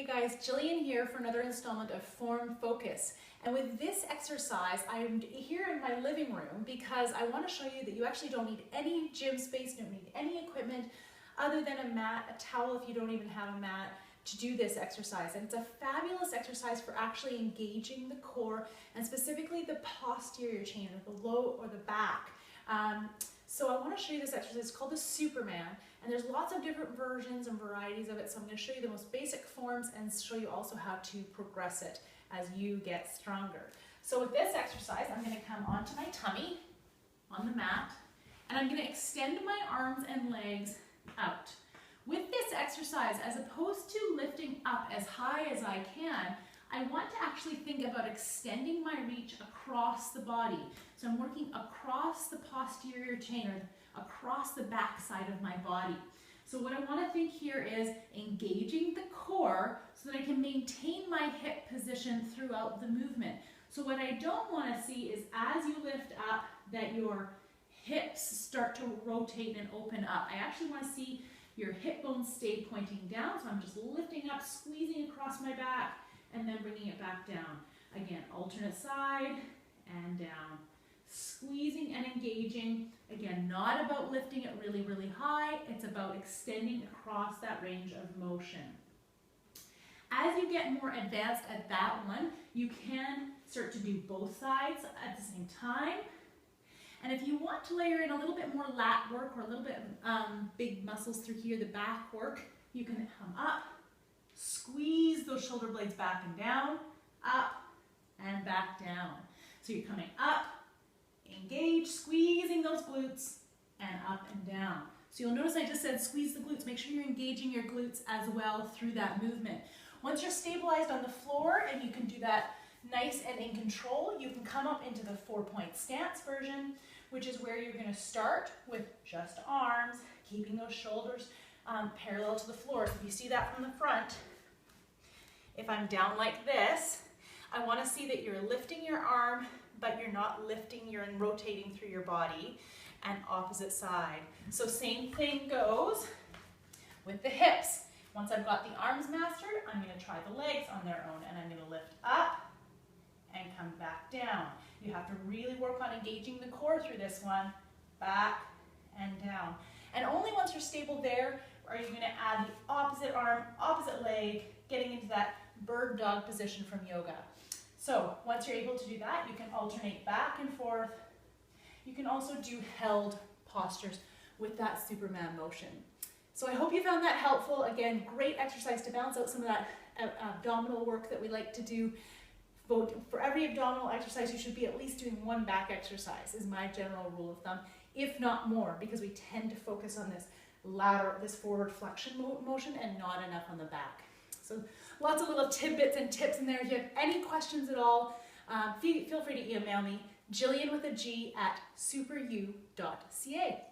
Hey guys, Jillian here for another installment of Form Focus. And with this exercise, I'm here in my living room because I want to show you that you actually don't need any gym space, you don't need any equipment other than a mat, a towel if you don't even have a mat, to do this exercise. And it's a fabulous exercise for actually engaging the core and specifically the posterior chain or the low or the back. So I want to show you this exercise. It's called the Superman, and there's lots of different versions and varieties of it. So I'm going to show you the most basic forms and show you also how to progress it as you get stronger. So with this exercise, I'm going to come onto my tummy on the mat, and I'm going to extend my arms and legs out. With this exercise, as opposed to lifting up as high as I can, I want to actually think about extending my reach across the body. So I'm working across the posterior chain or across the back side of my body. So what I want to think here is engaging the core so that I can maintain my hip position throughout the movement. So what I don't want to see is as you lift up that your hips start to rotate and open up. I actually want to see your hip bones stay pointing down. So I'm just lifting up, squeezing across my back, and then bringing it back down. Again, alternate side and down. Squeezing and engaging. Again, not about lifting it really, really high. It's about extending across that range of motion. As you get more advanced at that one, you can start to do both sides at the same time. And if you want to layer in a little bit more lat work or a little bit big muscles through here, the back work, you can come up, squeeze those shoulder blades back and down, up and back down. So you're coming up, engage, squeezing those glutes, and up and down. So you'll notice I just said squeeze the glutes. Make sure you're engaging your glutes as well through that movement. Once you're stabilized on the floor and you can do that nice and in control, you can come up into the 4-point stance version, which is where you're going to start with just arms, keeping those shoulders parallel to the floor. So if you see that from the front, if I'm down like this, I want to see that you're lifting your arm, but you're not lifting, you're rotating through your body, and opposite side. So same thing goes with the hips. Once I've got the arms mastered, I'm going to try the legs on their own, and I'm going to lift up and come back down. You have to really work on engaging the core through this one, back and down. And only once you're stable there are you going to add the opposite arm, opposite leg, getting into that bird dog position from yoga. So once you're able to do that, you can alternate back and forth. You can also do held postures with that Superman motion. So I hope you found that helpful. Again, great exercise to balance out some of that abdominal work that we like to do. For every abdominal exercise, you should be at least doing one back exercise, is my general rule of thumb, if not more, because we tend to focus on this this forward flexion motion and not enough on the back. So lots of little tidbits and tips in there. If you have any questions at all, feel free to email me, Jillian with a G @superu.ca.